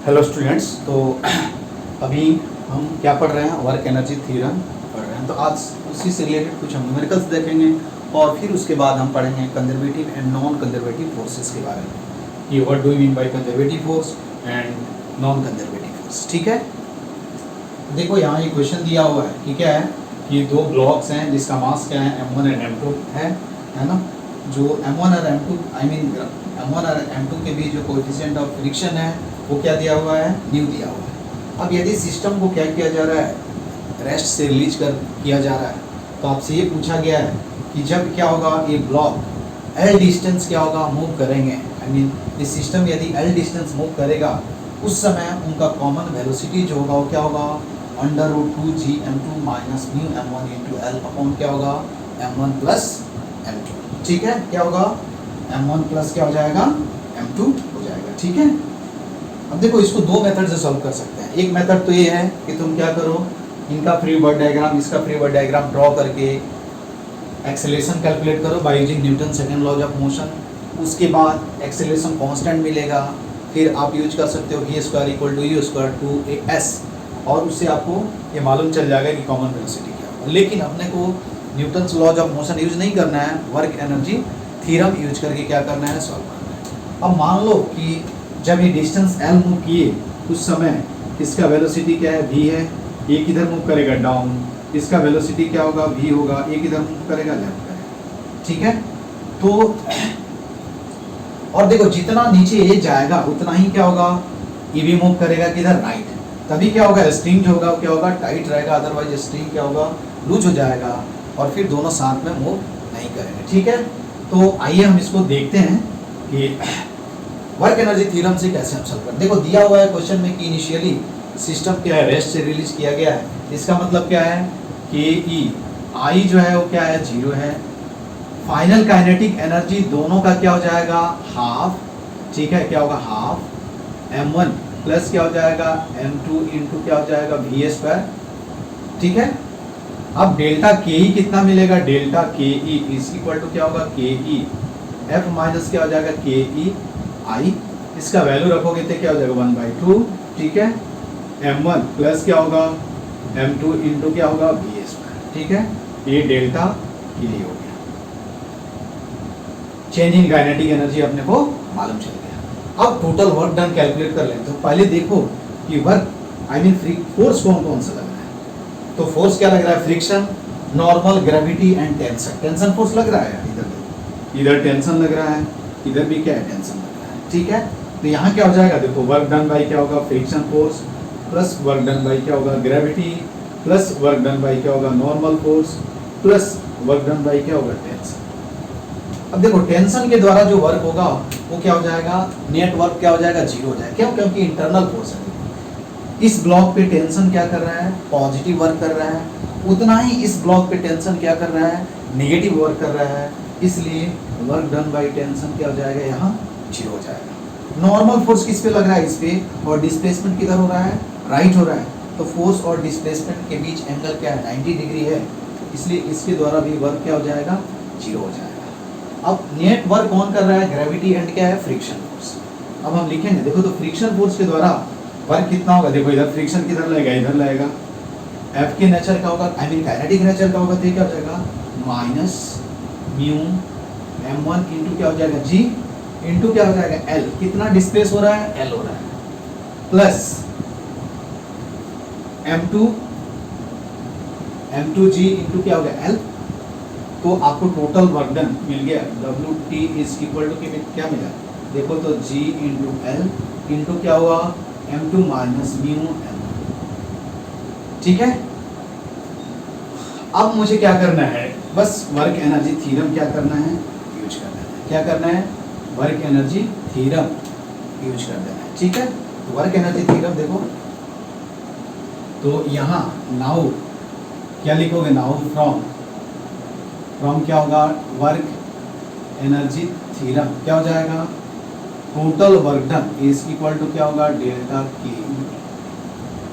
Hello students. तो अभी हम क्या पढ़ रहे हैं, वर्क एनर्जी थ्योरम पढ़ रहे हैं। तो आज उसी से रिलेटेड कुछ हम न्यूमेरिकल्स देखेंगे और फिर उसके बाद हम पढ़ेंगे conservative and non conservative forces के बारे में कि what do you mean by conservative force and non conservative force. ठीक है, देखो यहाँ ये क्वेश्चन दिया हुआ है कि क्या है कि दो ब्लॉक्स हैं जिसका मास क्या है m1 एंड m2 है ना। जो m1 और m2 m1 और m2 के बीच जो कोएफिशिएंट ऑफ फ्रिक्शन है वो क्या दिया हुआ है, न्यू दिया हुआ है। अब यदि सिस्टम को क्या किया जा रहा है, रेस्ट से रिलीज किया जा रहा है, तो आपसे ये पूछा गया है कि जब क्या होगा, ये ब्लॉक L डिस्टेंस क्या होगा, मूव करेंगे। आई मीन ये सिस्टम यदि L डिस्टेंस मूव करेगा उस समय उनका कॉमन वेलोसिटी जो होगा वो क्या होगा, √2g m2 minus mu m1 into L upon क्या होगा, m1 प्लस m2। ठीक है, क्या होगा, m1 प्लस क्या हो जाएगा, m2 हो जाएगा। ठीक है, अब देखो इसको दो मेथड से सॉल्व कर सकते हैं। एक मेथड तो ये है कि तुम क्या करो, इनका फ्री बॉडी डायग्राम, इसका फ्री बॉडी डायग्राम ड्रॉ करके एक्सेलरेशन कैलकुलेट करो by using Newton second law of motion. उसके बाद एक्सेलरेशन कांस्टेंट मिलेगा, फिर आप यूज कर सकते हो v square equal to u square two as, और उससे आपको ये मालूम चल जाएगा कि कॉमन वेलोसिटी क्या होगा। लेकिन अपने को Newton law of motion use नहीं करना है, वर्क एनर्जी थ्योरम यूज करके क्या करना है, सॉल्व करना है। अब मान लो कि जब ये डिस्टेंस L मूव किए उस समय इसका वेलोसिटी क्या है, v है। ये किधर मूव करेगा, डाउन। इसका वेलोसिटी क्या होगा, v होगा। ये किधर मूव करेगा, लेफ्ट करेगा। ठीक है, तो और देखो जितना नीचे ये जाएगा उतना ही क्या होगा, ये भी मूव करेगा किधर, राइट। तभी क्या होगा, स्ट्रिंग जो होगा क्या होगा, टाइट रहेगा, अदरवाइज स्ट्रिंग क्या होगा, लूज हो जाएगा और फिर दोनों साथ में मूव नहीं करेंगे। ठीक है, तो आइए हम इसको देखते हैं कि वर्क एनर्जी थ्योरम से कैसे हम सॉल्व करें। देखो दिया हुआ है क्वेश्चन में कि इनिशियली सिस्टम क्या है, रेस्ट से रिलीज किया गया है। इसका मतलब क्या है कि आई जो है वो क्या है, 0 है। फाइनल काइनेटिक एनर्जी दोनों का क्या हो जाएगा, हाफ। ठीक है, क्या होगा, हाफ m1 प्लस क्या हो जाएगा, m2 इंटू क्या हो जाएगा, v स्क्वायर। ठीक है, अब डेल्टा के ई कितना मिलेगा, डेल्टा के ई इज इक्वल टू क्या होगा, के ई एफ माइनस क्या हो जाएगा, के ई आई। इसका वैल्यू रखोगे तो क्या हो जाएगा, 1/2। ठीक है, m1 प्लस क्या होगा, m2 इंटू क्या होगा, v स्क्वायर। ठीक है, ये डेल्टा के लिए हो गया। चेंज इन काइनेटिक एनर्जी अपने को मालूम चल गया। अब टोटल वर्क डन कैलकुलेट कर लें। तो पहले देखो कि वर्क आई मीन फोर्स कौन कौन सा लग रहा है। तो फोर्स क्या लग रहा है, friction, normal, gravity and tension. Tension force लग रहा है, इधर टेंशन लग रहा है, इधर भी क्या है, टेंशन लग रहा है। ठीक है, तो यहाँ क्या हो जाएगा, देखो वर्क डन बाई क्या होगा, friction force plus work done by क्या होगा, gravity plus work done by क्या होगा, normal force plus work done by क्या होगा, टेंशन। अब देखो टेंशन के द्वारा जो वर्क होगा वो क्या हो जाएगा, नेट वर्क क्या हो जाएगा, 0 हो जाएगा। क्यों, क्योंकि इंटरनल फोर्स है। इस ब्लॉक पे टेंशन क्या कर रहा है, पॉजिटिव वर्क कर रहा है। उतना ही इस ब्लॉक पे टेंशन क्या कर रहा है, नेगेटिव वर्क कर रहा है। इसलिए वर्क डन बाई टेंशन क्या हो जाएगा, यहाँ 0 हो जाएगा। नॉर्मल फोर्स किस पे लग रहा है, इस पे, और डिस्प्लेसमेंट किधर हो रहा है, राइट हो रहा है। तो फोर्स और डिस्प्लेसमेंट के बीच एंगल क्या है, 90 डिग्री है। इसलिए इसके द्वारा भी वर्क क्या हो जाएगा, 0 हो जाएगा। अब नेट वर्क कौन कर रहा है, ग्रेविटी एंड क्या है, फ्रिक्शन फोर्स। अब हम लिखेंगे, देखो तो फ्रिक्शन फोर्स के द्वारा वर्क कितना होगा, देखो इधर फ्रिक्शन किधर लगेगा, इधर लगेगा। एफ के नेचर का होगा, आई मीन काइनेटिक नेचर का होगा, तो क्या हो जाएगा, माइनस म्यू m1 इंटू क्या हो जाएगा, g इंटू क्या हो जाएगा, l। कितना डिस्प्लेस हो रहा है, l हो रहा है, प्लस m2g इंटू क्या हो गया, l। तो आपको टोटल वर्क डन मिल गया, WT इज इक्वल टू क्या मिला, देखो तो g इंटू l इंटू क्या हुआ, m2 माइनस म्यू m1। ठीक है, अब मुझे क्या करना है, बस वर्क एनर्जी थ्योरम क्या करना है, यूज कर देना है। क्या करना है, वर्क एनर्जी थ्योरम यूज कर देना है। ठीक है, तो वर्क एनर्जी थ्योरम देखो, तो यहाँ नाउ क्या लिखोगे, नाउ फ्रॉम क्या होगा, वर्क एनर्जी थ्योरम क्या हो जाएगा, total work done is equal to क्या होगा, डेल्टा के।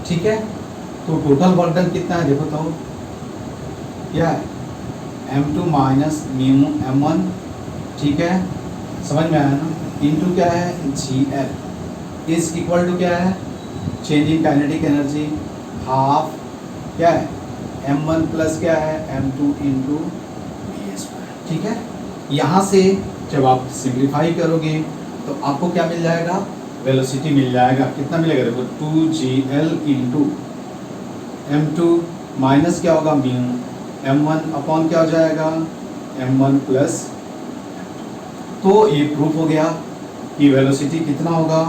ठीक है, तो टोटल वर्क डन कितना है, देखो तो क्या है, m2 माइनस म्यू m1। ठीक है, समझ में आया ना, इंटू क्या है, GL। इज इक्वल टू क्या है, change in kinetic energy half क्या है m1 प्लस क्या है m2 इंटू वी स्क्वायर। ठीक है, यहाँ से जब आप सिंप्लीफाई करोगे तो आपको क्या मिल जाएगा, वेलोसिटी मिल जाएगा। कितना मिलेगा देखो 2gl इंटू m2 माइनस क्या होगा म्यू m1 अपॉन क्या हो जाएगा m1 प्लस। तो ये प्रूफ हो गया कि वेलोसिटी कितना होगा,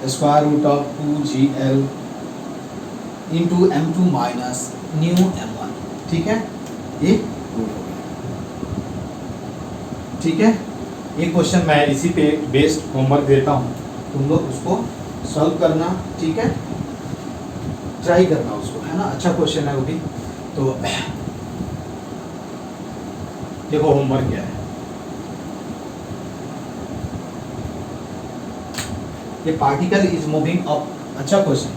square root of 2gl into m2 minus mu m1। ठीक है, ये प्रूफ हो गया। ठीक है, एक क्वेश्चन मैं इसी पे बेस्ड होमवर्क देता हूँ, तुम लोग उसको सॉल्व करना। ठीक है, ट्राई करना उसको, है ना, अच्छा क्वेश्चन है वो भी। तो देखो होमवर्क क्या है, ये पार्टिकल इज मूविंग अप, अच्छा क्वेश्चन,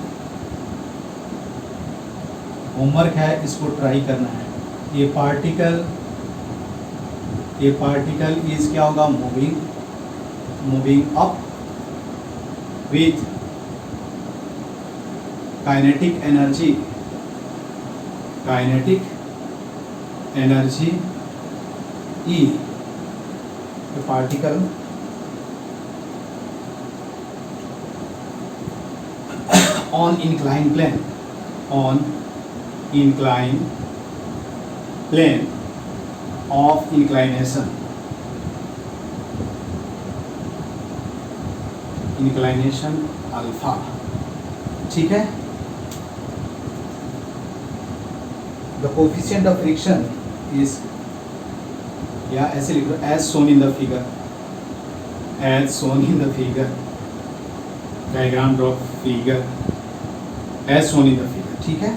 होमवर्क है, इसको ट्राई करना है। ये पार्टिकल इज क्या होगा, moving up with kinetic energy E, the particle on inclined plane of inclination alpha। ठीक है, the coefficient of friction is, या ऐसे लिख लो as shown in the figure, diagram draw figure as shown in the figure। ठीक है,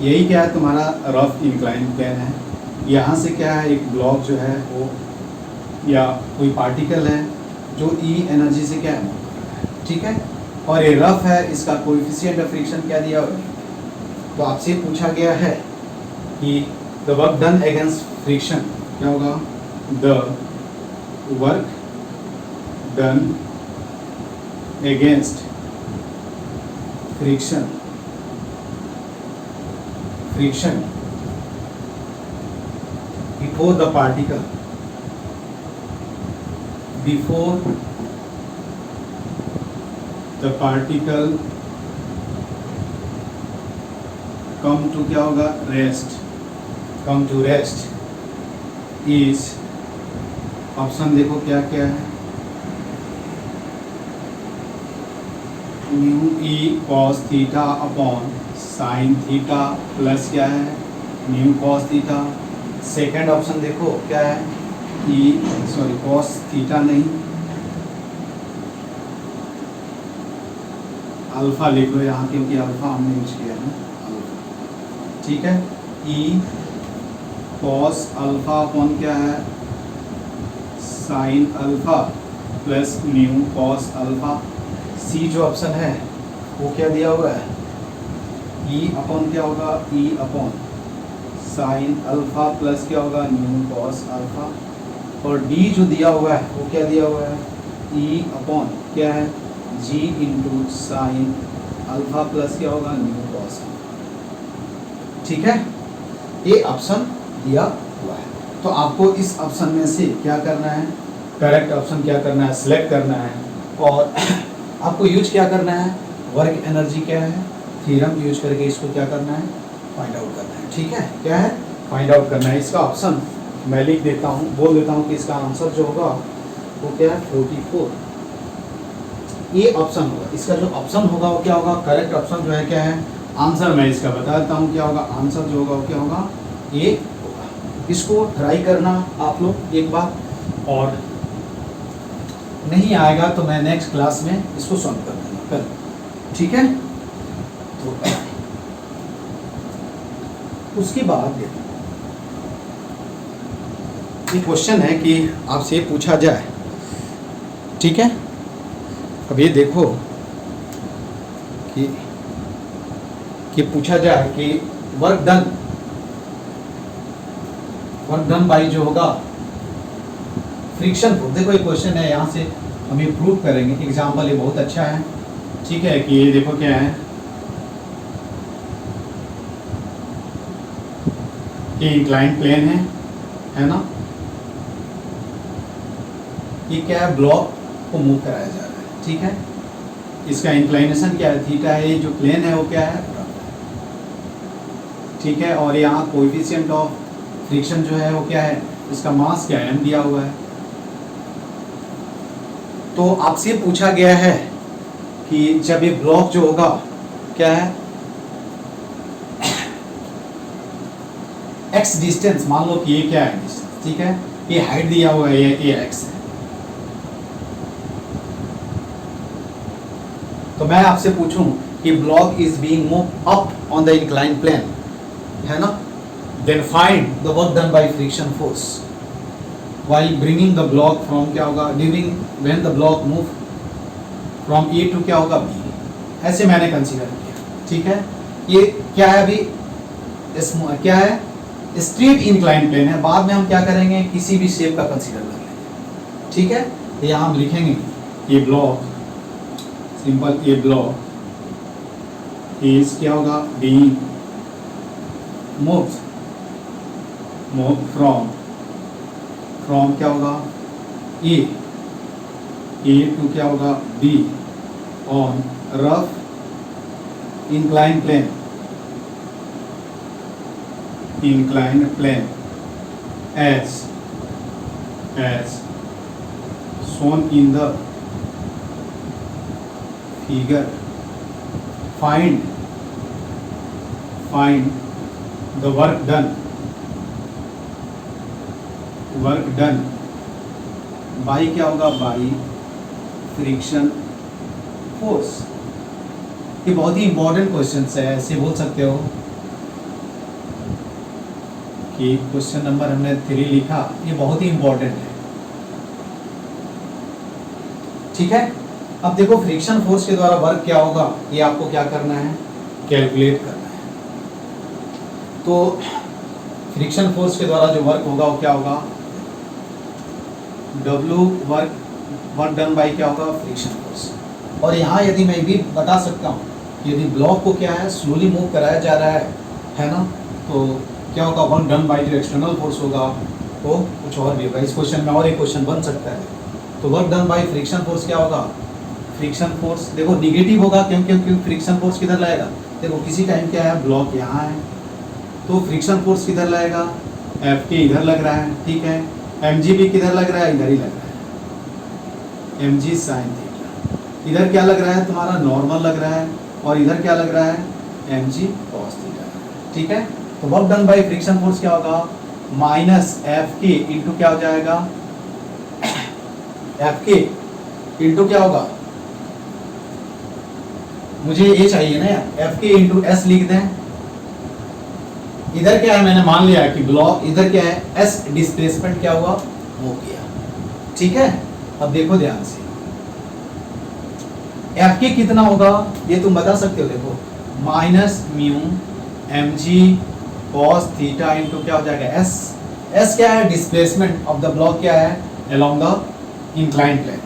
यही क्या है तुम्हारा रफ इंक्लाइन प्लेन है। यहाँ से क्या है, एक ब्लॉक जो है वो या कोई पार्टिकल है जो E एनर्जी से क्या है, ठीक है, और ये रफ है, इसका कोएफिशिएंट ऑफ फ्रिक्शन क्या दिया हुआ है। तो आपसे पूछा गया है कि the work done against friction क्या होगा, the work done against friction before the particle come to क्या होगा, come to rest is, option देखो क्या क्या है, mu E cos theta upon sine theta plus क्या है mu cos theta. Second option देखो क्या है, कॉस थीटा नहीं, अल्फा लिख लो यहाँ, क्योंकि अल्फा हमने यूज किया है अल्फा। ठीक है, ई कॉस अल्फा अपॉन क्या है sin alpha plus mu cos alpha. C जो ऑप्शन है वो क्या दिया हुआ है, ई अपॉन क्या होगा, ई अपॉन साइन अल्फा प्लस क्या होगा न्यू कॉस अल्फा। और डी जो दिया हुआ है वो क्या दिया हुआ है, ई अपॉन क्या है जी इंटू साइन अल्फा प्लस क्या होगा न्यू कॉस। ठीक है, ये ऑप्शन दिया हुआ है, तो आपको इस ऑप्शन में से क्या करना है, करेक्ट ऑप्शन क्या करना है, सिलेक्ट करना है, और आपको यूज क्या करना है, वर्क एनर्जी क्या है थ्योरम यूज करके इसको क्या करना है, फाइंड आउट करना है। ठीक है, क्या है, फाइंड आउट करना है। इसका ऑप्शन मैं लिख देता हूँ, बोल देता हूँ कि इसका आंसर जो होगा वो क्या है 44, ये ऑप्शन होगा। इसका जो ऑप्शन होगा वो क्या होगा, करेक्ट ऑप्शन जो है क्या है, आंसर मैं इसका बता देता हूँ क्या होगा, आंसर जो होगा वो क्या होगा, ये होगा। इसको ट्राई करना आप लोग एक बार, और नहीं आएगा तो मैं नेक्स्ट क्लास में इसको सॉल्व कर दूंगा कल। ठीक है, तो उसके बाद ये क्वेश्चन है कि आपसे पूछा जाए, ठीक है, अब ये देखो कि पूछा जाए कि वर्क डन बाई जो होगा फ्रिक्शन फोर्स। देखो ये क्वेश्चन है, यहाँ से हम ये प्रूव करेंगे। एग्जाम्पल ये बहुत अच्छा है, ठीक है, कि ये देखो क्या है कि इंक्लाइन प्लेन है ना, ये क्या है, ब्लॉक को मूव कराया जा रहा है, ठीक है, इसका इंक्लाइनेशन क्या है, थीटा है, जो प्लेन है वो क्या है, ठीक है, और यहाँ कोएफिशिएंट ऑफ फ्रिक्शन जो है वो क्या है, इसका मास क्या है, m दिया हुआ है। तो आपसे पूछा गया है कि जब ये ब्लॉक जो होगा क्या है, x डिस्टेंस, मान लो कि ये क्या है डिस्टेंस, ठीक है, ये हाइट दिया हुआ है, ये x है। तो मैं आपसे पूछूं कि block is being move up on the incline plane, है ना, then find the work done by friction force while bringing the block from, क्या होगा, during when the block move from A to, क्या होगा, बी। ऐसे मैंने consider किया, ठीक है। ये क्या है अभी, क्या है, स्ट्रेट इंक्लाइन प्लेन है, बाद में हम क्या करेंगे, किसी भी शेप का कंसीडर कर लेंगे, ठीक है। तो यहाँ हम लिखेंगे ये ब्लॉक, सिंपल, ये ब्लॉक इज क्या होगा, बीइंग मूव फ्रॉम क्या होगा, ए टू क्या होगा, B on rough incline plane as shown in the figure. Find the work done by, क्या होगा, by फ्रिक्शन फोर्स। ये बहुत ही इंपॉर्टेंट क्वेश्चन है, ऐसे बोल सकते हो कि क्वेश्चन नंबर हमने 3 लिखा, ये बहुत ही इंपॉर्टेंट है, ठीक है। अब देखो फ्रिक्शन फोर्स के द्वारा वर्क क्या होगा, ये आपको क्या करना है, कैलकुलेट करना है। तो फ्रिक्शन फोर्स के द्वारा जो वर्क होगा वो क्या होगा, W वर्क डन बाई क्या होगा, फ्रिक्शन फोर्स। और यहाँ यदि मैं भी बता सकता हूँ, यदि ब्लॉक को क्या है, स्लोली मूव कराया जा रहा है ना, तो क्या होगा, वर्क डन बाई जो एक्सटर्नल फोर्स होगा वो कुछ और भी होगा। इस क्वेश्चन में और एक क्वेश्चन बन सकता है। तो work done by friction force क्या होगा, फ्रिक्शन फोर्स देखो निगेटिव होगा, क्योंकि फ्रिक्शन फोर्स किधर लाएगा, देखो किसी टाइम क्या है, ब्लॉक यहाँ है, तो फ्रिक्शन फोर्स किधर लाएगा, F के इधर लग रहा है, ठीक है, mg भी किधर लग रहा है, इधर ही लग रहा है, mg साइन थीटा। इधर क्या लग रहा है, तुम्हारा नॉर्मल लग रहा है, और इधर क्या लग रहा है, mg cos थीटा, ठीक है। तो work done by friction force क्या होगा, माइनस एफ के इंटू क्या हो जाएगा, एफ के इंटू क्या होगा, मुझे ये चाहिए ना यार, एफ के इंटू एस लिख दें। इधर क्या है, मैंने मान लिया कि ब्लॉक, इधर क्या है, एस डिस्प्लेसमेंट क्या हुआ, वो किया, ठीक है। अब देखो ध्यान से, एफ के कितना होगा, ये तुम बता सकते हो, देखो minus mu M G cos theta into क्या हो जाएगा, एस। एस क्या है, डिस्प्लेसमेंट ऑफ द ब्लॉक क्या है, अलोंग द इंक्लाइन प्लेन।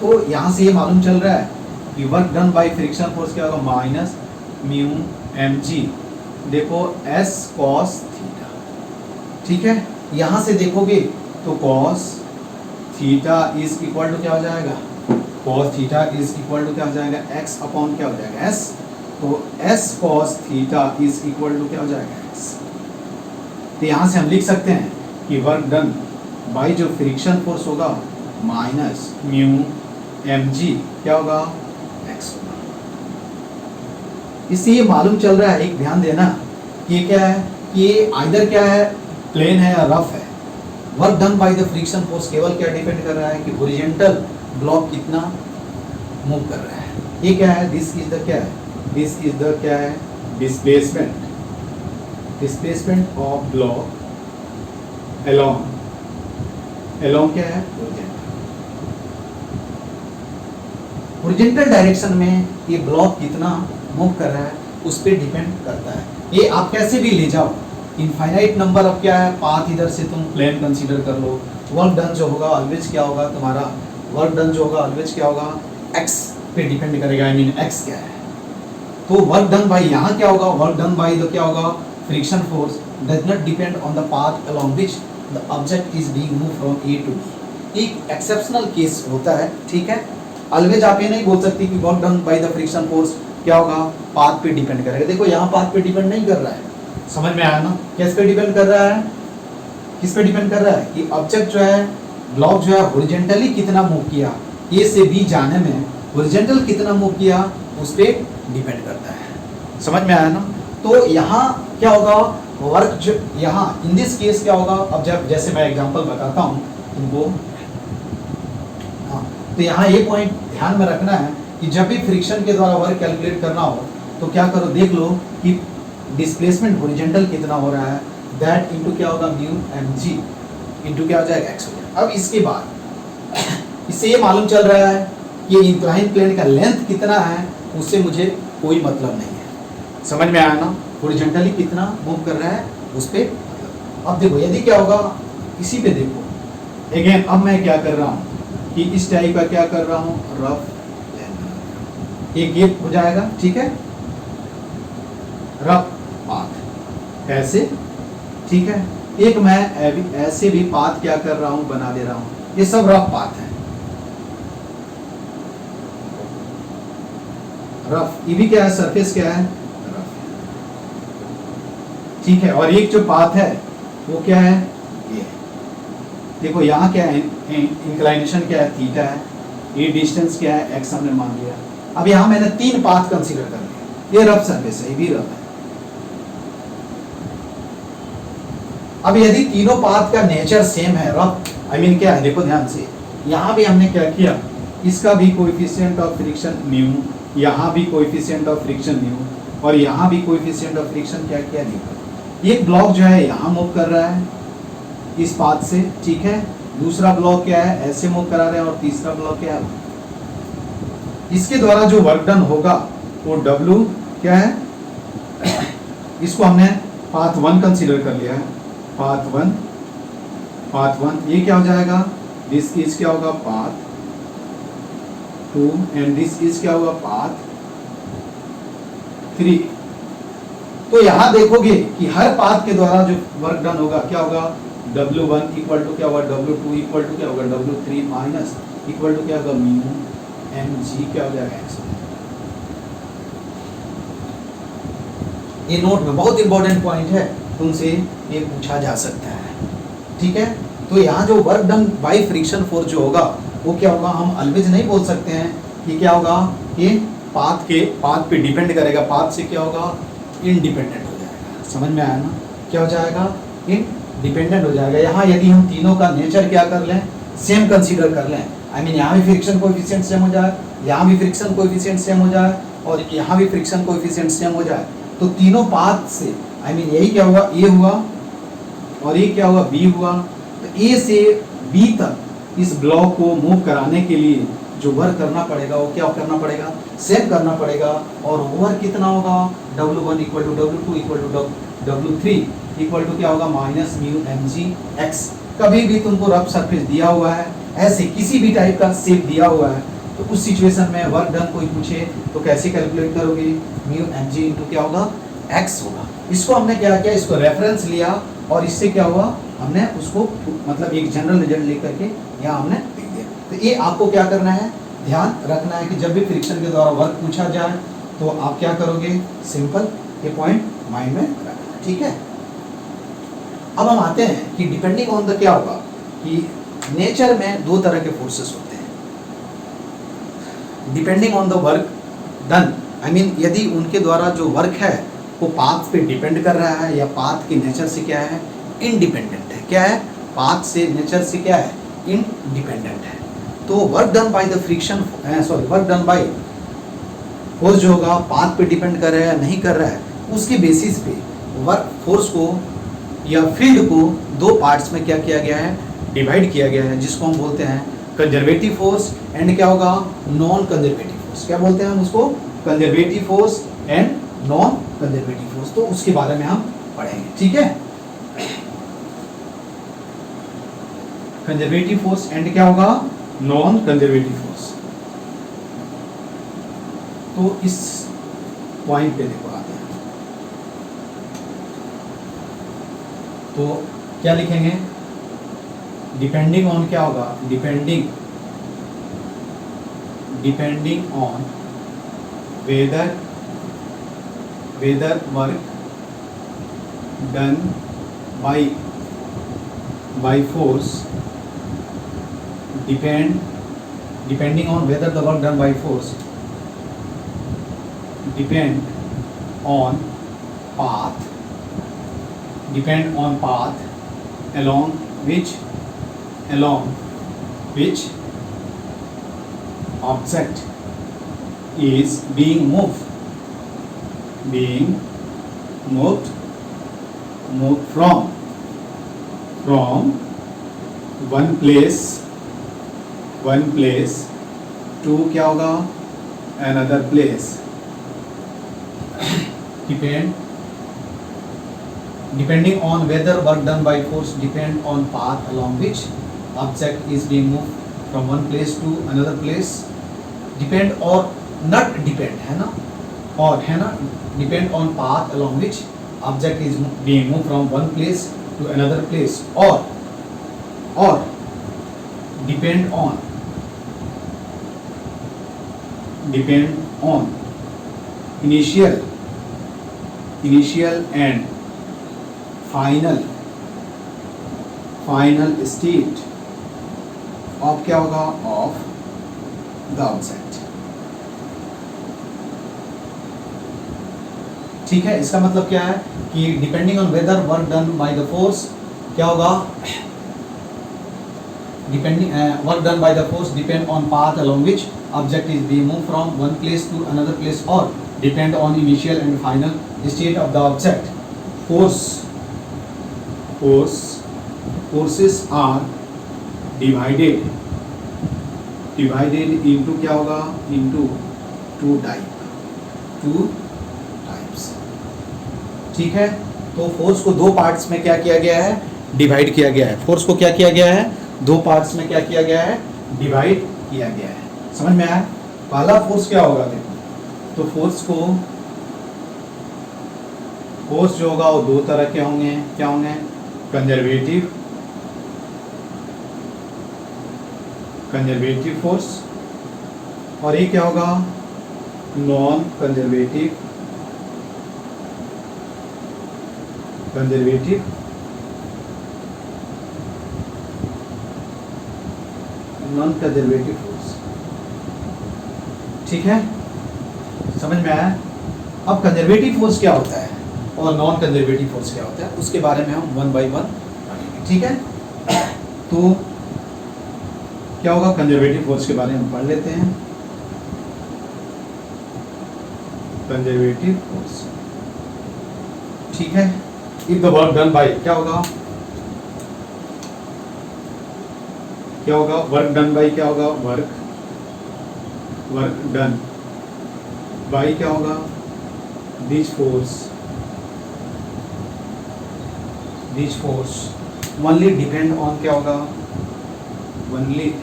तो यहाँ से ये मालूम चल रहा है कि work done by friction force क्या होगा, माइनस म्यू एम जी, देखो एस कॉस थीटा, ठीक है। यहाँ से देखोगे तो cos theta is equal to क्या हो जाएगा, cos theta is equal to क्या हो जाएगा, एक्स अपॉन क्या हो जाएगा, एस। तो S cos theta is equal to क्या हो जाएगा, एक्स। तो यहाँ से हम लिख सकते हैं कि वर्क डन बाई जो फ्रिक्शन फोर्स होगा माइनस म्यू एम जी क्या होगा, एक्स होगा। इससे ये मालूम चल रहा है, एक ध्यान देना, ये क्या है, ये आइदर क्या है, प्लेन है या रफ है। Work done by the friction force केवल क्या डिपेंड कर रहा है कि हॉरिजॉन्टल ब्लॉक कितना मूव कर रहा है। ये क्या है, दिस इज द क्या है, दिस इज द क्या है, डिस्प्लेसमेंट ऑफ ब्लॉक अलोंग क्या है, हॉरिजॉन्टल डायरेक्शन में ये ब्लॉक कितना मूव कर रहा है उस पर डिपेंड करता है। ये आप कैसे भी ले जाओ, इनफाइनाइट नंबर ऑफ क्या है पाथ, इधर से तुम प्लेन कंसीडर कर लो, वर्क डन जो होगा ऑलवेज क्या होगा, तुम्हारा वर्क डन जो होगा ऑलवेज क्या होगा, एक्स पे डिपेंड करेगा, आई मीन एक्स क्या है। तो वर्क डन बाय यहाँ क्या होगा, वर्क डन बाय द क्या होगा, friction force does not depend on the path along which the object is being move from A to B. एक एक्सेप्शनल केस होता है, ठीक है। ऑलवेज आप ये नहीं बोल सकते कि work done by the friction force क्या होगा, पाथ पे डिपेंड करेगा। देखो यहाँ पाथ पे डिपेंड नहीं कर रहा है, समझ में आया ना, किस पे डिपेंड कर रहा है, किस पे डिपेंड कर रहा है कि ऑब्जेक्ट जो है, ब्लॉक जो है हॉरिजॉन्टली कितना मूव किया, ए से बी जाने में हॉरिजॉन्टल कितना मूव किया उस पे डिपेंड करता है, समझ में आया ना। तो यहाँ क्या होगा, वर्क जो यहाँ इन दिस केस क्या होगा, अब जब जैसे मैं एग्जांपल बताता हूँ तुमको, हाँ, तो यहाँ ये पॉइंट ध्यान में रखना है कि जब भी फ्रिक्शन के द्वारा वर्क कैलकुलेट करना हो तो क्या करो, देख लो कि डिस्प्लेसमेंट हॉरिजॉन्टल कितना हो रहा है, दैट इनटू क्या होगा, म्यू एम जी इनटू क्या हो जाएगा, एक्स हो जाएगा। अब इसके बाद इससे ये मालूम चल रहा है कि इंक्लाइन प्लेन का लेंथ कितना है, उससे मुझे कोई मतलब नहीं है, समझ में आया ना। हॉरिजॉन्टली कितना मूव कर रहा है उस पे मतलब। अब देखो यदि क्या होगा, इसी पे देखो अगेन, अब मैं क्या कर रहा हूँ कि इस टाइप का क्या कर रहा हूँ, रफ एक ये हो जाएगा, ठीक है, रफ पाथ ऐसे, ठीक है। एक मैं ऐसे भी पाथ क्या कर रहा हूँ, बना दे रहा हूँ, ये सब रफ पाथ है, रफ। ये भी क्या है, सरफेस क्या है, रफ, ठीक है। और एक जो पाथ है वो क्या है, ये देखो यहाँ क्या है, इंक्लाइनेशन क्या है, थीटा है, ये डिस्टेंस क्या है, एक्स हमने मान लिया। अब यहाँ मैंने 3 पाथ कंसीडर कर लिया, ये रफ सरफेस है, ये भी रफ है। अब यदि तीनों पाथ का नेचर सेम है, रफ आई मीन क्या है, देखो ध्यान से, यहाँ भी हमने क्या किया, इसका भी कोएफिशिएंट ऑफ फ्रिक्शन न्यू, यहाँ भी कोएफिशिएंट ऑफ फ्रिक्शन न्यू, और यहाँ भी कोएफिशिएंट ऑफ फ्रिक्शन क्या किया, न्यू। एक ब्लॉक जो है यहाँ मूव कर रहा है इस पाथ से, ठीक है, दूसरा ब्लॉक क्या है, ऐसे मूव करा रहे हैं, और तीसरा ब्लॉक क्या है, इसके द्वारा जो वर्क डन होगा वो W क्या है, इसको हमने पाथ 1 कंसीडर कर लिया है, पाथ 1 ये क्या हो जाएगा, दिस इज क्या होगा, पाथ 2 एंड दिस इज क्या होगा, पाथ 3। तो यहां देखोगे कि हर पाथ के द्वारा जो वर्क डन होगा क्या होगा, W1 इक्वल टू क्या होगा, W2 इक्वल टू क्या होगा, W3 माइनस इक्वल टू क्या होगा, म्यू एम जी क्या हो जाएगा, एक्स। ये नोट में बहुत इंपॉर्टेंट पॉइंट है, तुमसे ये पूछा जा सकता है, ठीक है। तो यहाँ जो work done by friction force जो होगा वो क्या होगा, हम ऑलवेज नहीं बोल सकते हैं कि क्या होगा, ये पाथ पे डिपेंड करेगा, पाथ से क्या होगा, इंडिपेंडेंट हो जाएगा, समझ में आया ना, क्या हो जाएगा, इंडिपेंडेंट हो जाएगा। यहाँ यदि हम तीनों का नेचर क्या कर लें, सेम कंसीडर कर लें, आई मीन यहाँ भी फ्रिक्शन कोएफिशिएंट सेम हो जाए, यहाँ भी फ्रिक्शन कोएफिशिएंट सेम हो जाए, और यहाँ भी फ्रिक्शन कोएफिशिएंट सेम हो जाए, तो तीनों पाथ से आई मीन यही क्या हुआ, ए हुआ, और ये क्या हुआ, बी हुआ। तो ए से बी तक इस ब्लॉक को मूव कराने के लिए जो वर्क करना पड़ेगा वो क्या करना पड़ेगा, सेम करना पड़ेगा। और वर्क कितना होगा, W1 equal to W2 equal to W3 equal to क्या होगा, minus mu M G X. कभी भी तुमको रफ सरफेस दिया हुआ है, ऐसे किसी भी टाइप का शेप दिया हुआ है, तो उस सिचुएशन में वर्क डन कोई पूछे तो कैसे कैलकुलेट करोगे, म्यू एम जी इंटू क्या होगा, एक्स होगा। इसको हमने क्या किया, इसको रेफरेंस लिया, और इससे क्या हुआ, हमने उसको मतलब एक जनरल रिजल्ट लेकर के यहाँ हमने लिख दिया। तो ये आपको क्या करना है, ध्यान रखना है कि जब भी फ्रिक्शन के द्वारा वर्क पूछा जाए तो आप क्या करोगे, सिंपल ये पॉइंट माइंड में रखना, ठीक है। अब हम आते हैं कि डिपेंडिंग ऑन द क्या होगा कि नेचर में 2 तरह के फोर्सेस होते हैं, depending on the work done, I mean यदि उनके द्वारा जो वर्क है वो पाथ पे डिपेंड कर रहा है या पाथ के नेचर से क्या है, इंडिपेंडेंट है। क्या है, पाथ से नेचर से क्या है, इंडिपेंडेंट है। तो work done by the friction work done by force जो होगा पाथ पे डिपेंड कर रहा है नहीं कर रहा है, उसके बेसिस पे वर्क फोर्स को या फील्ड को 2 पार्ट्स में क्या किया गया है, डिवाइड किया गया है, जिसको हम बोलते हैं कंजर्वेटिव फोर्स एंड क्या होगा, नॉन कंजर्वेटिव फोर्स। क्या बोलते हैं हम उसको, conservative force and non conservative force. तो उसके बारे में हम पढ़ेंगे, ठीक है। कंजर्वेटिव फोर्स एंड क्या होगा, नॉन कंजर्वेटिव फोर्स। तो इस पॉइंट पे देखो आते हैं, तो क्या लिखेंगे, डिपेंडिंग ऑन क्या होगा, depending on whether work done by force, depending on whether the work done by force depend on path along which object is being moved from one place to क्या होगा, another place, depending on whether work done by force depend on path along which object is being moved from one place to another place, depend or not depend है ना, और है ना, depend on path along which object is being moved from one place to another place, or depend on initial and final state of क्या होगा, of the object। ठीक है, इसका मतलब क्या है कि depending on whether work done by the force क्या होगा, work done by the force depend on path along which object is being move from one place to another place, और depend on initial and final state of the object. Forces are divided into क्या होगा, into two types. ठीक है, तो force को दो parts में क्या किया गया है, डिवाइड किया गया है। फोर्स को क्या किया गया है, दो पार्ट्स में क्या किया गया है, डिवाइड किया गया है। समझ में आया? पहला फोर्स क्या होगा, देखो, तो फोर्स जो होगा वो दो तरह के होंगे, क्या होंगे, कंजर्वेटिव फोर्स, और ये क्या होगा, नॉन कंजर्वेटिव फोर्स। ठीक है, समझ में आया? अब कंजर्वेटिव फोर्स क्या होता है और नॉन कंजर्वेटिव फोर्स क्या होता है, उसके बारे में हम वन बाय वन पढ़ेंगे। ठीक है, तो क्या होगा, कंजर्वेटिव फोर्स के बारे में हम पढ़ लेते हैं। कंजर्वेटिव फोर्स, ठीक है, if the work done bye क्या होगा, वर्क डन बाय क्या होगा, वर्क डन बाय क्या होगा, this force only depend on क्या होगा, ओनली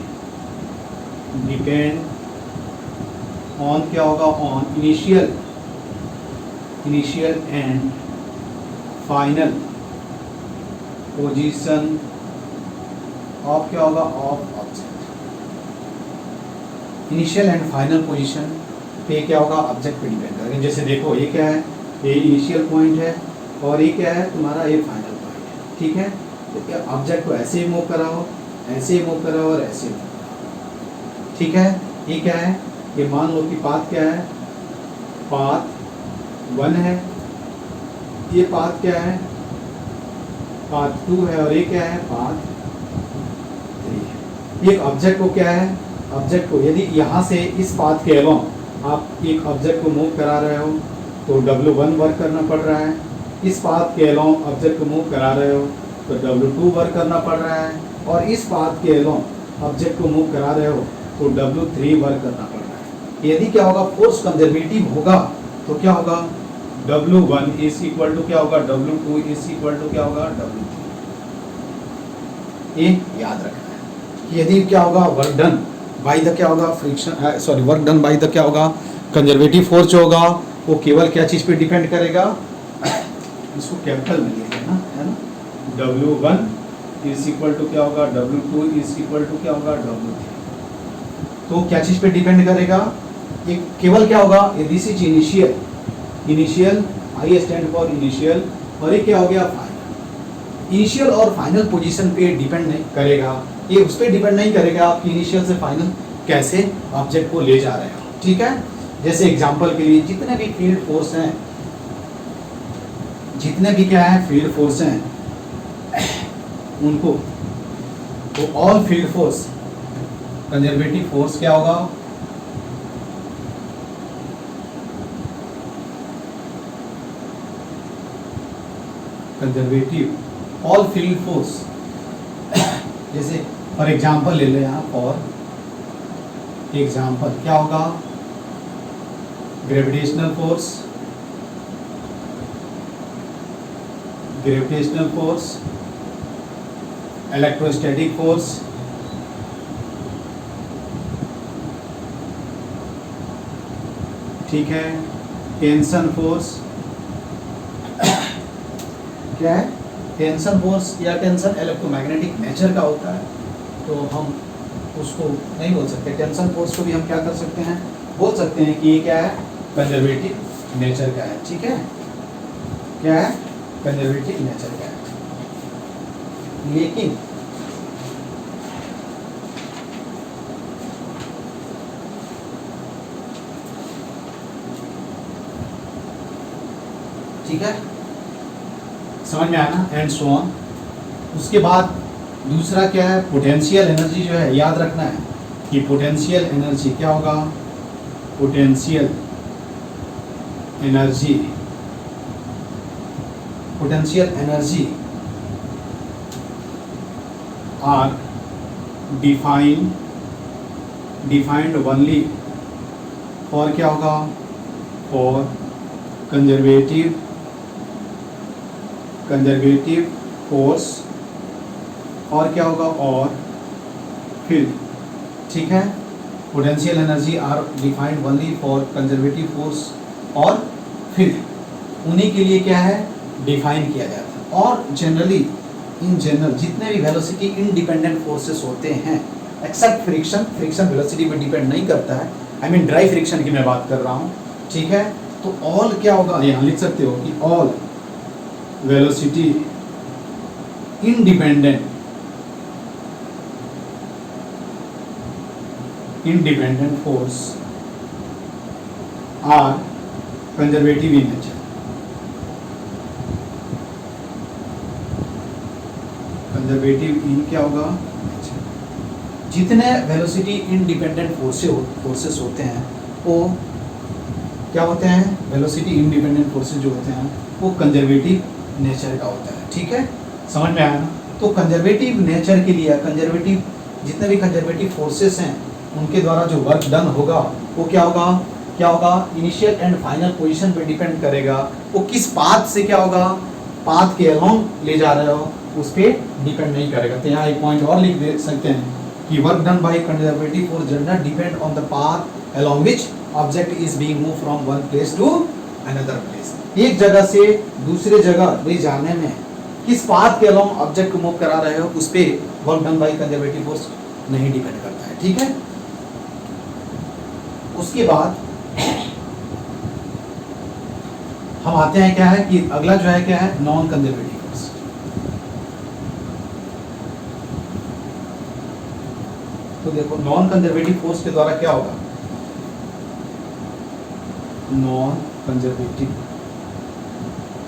डिपेंड ऑन क्या होगा, on initial and final position of क्या होगा, of object. Initial and final position पे क्या होगा, ऑब्जेक्ट पे डिपेंड करेगा। जैसे देखो, ये क्या है, ये इनिशियल पॉइंट है, और ये क्या है तुम्हारा, ये फाइनल पॉइंट है। ठीक है, तो क्या ऑब्जेक्ट को ऐसे ही मूव कराओ, ऐसे ही मूव कराओ और ऐसे ही मूव कराओ। ठीक है, ये क्या है, ये मान लो कि पाथ क्या है, पाथ 1 है, ये पाथ क्या है, पाथ 2 है, और ये क्या है, पाथ 3 है। ये ऑब्जेक्ट को क्या है, ऑब्जेक्ट को यदि यहाँ से इस पाथ के अलोंग आप एक ऑब्जेक्ट को मूव करा रहे हो तो W1 वर्क करना पड़ रहा है, इस पाथ के अलोंग ऑब्जेक्ट को मूव करा रहे हो तो W2 वर्क करना पड़ रहा है, और इस पाथ के अलोंग ऑब्जेक्ट को मूव करा रहे हो तो W3 वर्क करना पड़ रहा है। यदि क्या होगा, फोर्स कंजर्वेटिव होगा तो क्या होगा, W1 इज इक्वल टू क्या होगा, W2 इज इक्वल टू क्या होगा, W3। ये याद रखना है। कि यदि क्या होगा वर्क डन बाय द क्या होगा friction sorry work done by the क्या होगा कंजर्वेटिव फोर्स जो होगा वो केवल क्या चीज़ पे डिपेंड करेगा, इसको कैपिटल में लिख लेना है ना, W1 इज इक्वल टू क्या होगा W2 इज इक्वल टू क्या होगा W3। तो क्या चीज़ पे डिपेंड करेगा, ये केवल क्या होगा, this is initial, initial I stand for initial, और ये क्या हो गया फाइनल। इनिशियल और फाइनल पोजीशन पे डिपेंड नहीं करेगा, ये उस पर डिपेंड नहीं करेगा आप इनिशियल से फाइनल कैसे ऑब्जेक्ट को ले जा रहे हो, ठीक है। जैसे एग्जांपल के लिए जितने भी फील्ड फोर्स हैं, जितने भी क्या है फील्ड फोर्स हैं उनको, तो all field force conservative force क्या होगा, कंजर्वेटिव ऑल फील्ड फोर्स, जैसे फॉर एग्जांपल ले लो यहाँ, फॉर एग्जांपल क्या होगा, gravitational force, gravitational force, electrostatic force, ठीक है, टेंशन फोर्स, क्या है टेंशन फोर्स या टेंशन इलेक्ट्रोमैग्नेटिक नेचर का होता है, तो हम उसको नहीं बोल सकते, टेंशन फोर्स को भी हम क्या कर सकते हैं, बोल सकते हैं कि ये क्या है कंजर्वेटिव नेचर का है, ठीक है, क्या है कंजर्वेटिव नेचर का है। लेकिन ठीक है, समझ में आया ना, एंड सो ऑन। उसके बाद दूसरा क्या है, पोटेंशियल एनर्जी जो है, याद रखना है कि पोटेंशियल एनर्जी क्या होगा, potential energy, potential energy are defined only for क्या होगा, फॉर कंजर्वेटिव फोर्स, और क्या होगा, और फील्ड, ठीक है। Potential energy are defined only for conservative force और फील्ड, उन्हीं के लिए क्या है डिफाइन किया जाता है। और जनरली इन जनरल जितने भी वेलोसिटी इंडिपेंडेंट फोर्सेस होते हैं एक्सेप्ट फ्रिक्शन, फ्रिक्शन वेलोसिटी पे डिपेंड नहीं करता है, आई मीन ड्राई फ्रिक्शन की मैं बात कर रहा हूँ, ठीक है। तो ऑल क्या होगा, यहाँ लिख सकते हो कि all velocity independent force are conservative in nature, conservative in क्या होगा नेचर। जितने वेलोसिटी इंडिपेंडेंट फोर्सेस होते हैं वो क्या होते हैं, वेलोसिटी इंडिपेंडेंट फोर्सेस जो होते हैं वो कंजर्वेटिव नेचर का होता है, ठीक है, समझ में आया ना। तो कंजर्वेटिव नेचर के लिए कंजर्वेटिव जितने भी कंजर्वेटिव फोर्सेस हैं उनके द्वारा जो वर्क डन होगा वो क्या होगा, क्या होगा इनिशियल एंड फाइनल पोजीशन पे डिपेंड करेगा, वो किस पाथ से क्या होगा, पाथ के अलोंग ले जा रहे हो उस पर डिपेंड नहीं करेगा। तो यहाँ एक पॉइंट और लिख दे सकते हैं कि work done by conservative force does not depend on the path along which object is being move from one place to another place. एक जगह से दूसरे जगह ले जाने में किस पाथ के अलोंग ऑब्जेक्ट को मूव करा रहे हो उस पर work done by conservative force नहीं डिपेंड करता है, ठीक है। उसके बाद हम आते हैं क्या है कि अगला जो है क्या है नॉन कंजर्वेटिव फोर्स। तो देखो नॉन कंजर्वेटिव फोर्स के द्वारा क्या होगा, नॉन कंजर्वेटिव,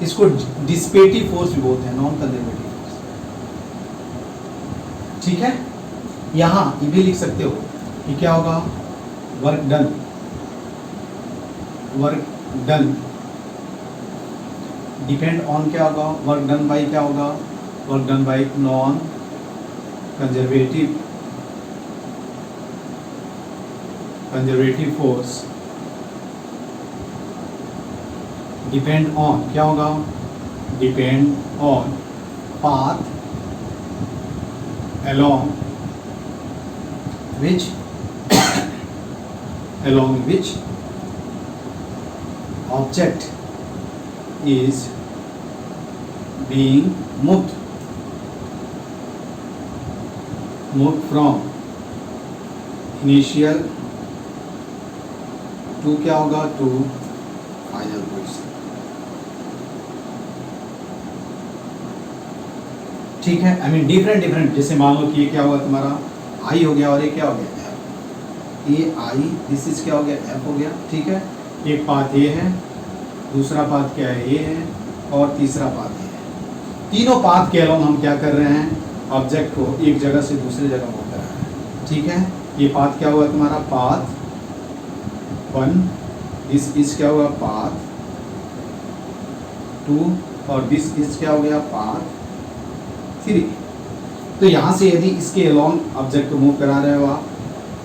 इसको डिसिपेटिव फोर्स भी बोलते हैं, नॉन कंजर्वेटिव फोर्स, ठीक है। यहां ये भी लिख सकते हो कि क्या होगा, वर्क डन डिपेंड ऑन क्या होगा, वर्क डन बाय क्या होगा, work done bye non conservative force depend on क्या होगा, depend on path along which along which object is being moved from initial to क्या होगा, to final position। ठीक है, आई मीन डिफरेंट, जैसे मान लो कि ये क्या होगा तुम्हारा आई हो गया और ये क्या हो गया एफ, ये आई, दिस इज क्या हो गया, एफ हो गया। ठीक है, एक पाथ ये है, दूसरा पाथ क्या है, ये है, और तीसरा पाथ ये है। तीनों पाथ के अलोंग हम क्या कर रहे हैं, ऑब्जेक्ट को एक जगह से दूसरी जगह मूव कर रहे हैं। ठीक है, ये पाथ क्या हुआ तुम्हारा, पाथ 1, दिस इज क्या हुआ, पाथ 2, और दिस इज क्या हो गया, पाथ 3। तो यहाँ से यदि इसके अलोंग ऑब्जेक्ट को मूव करा रहे हो आप,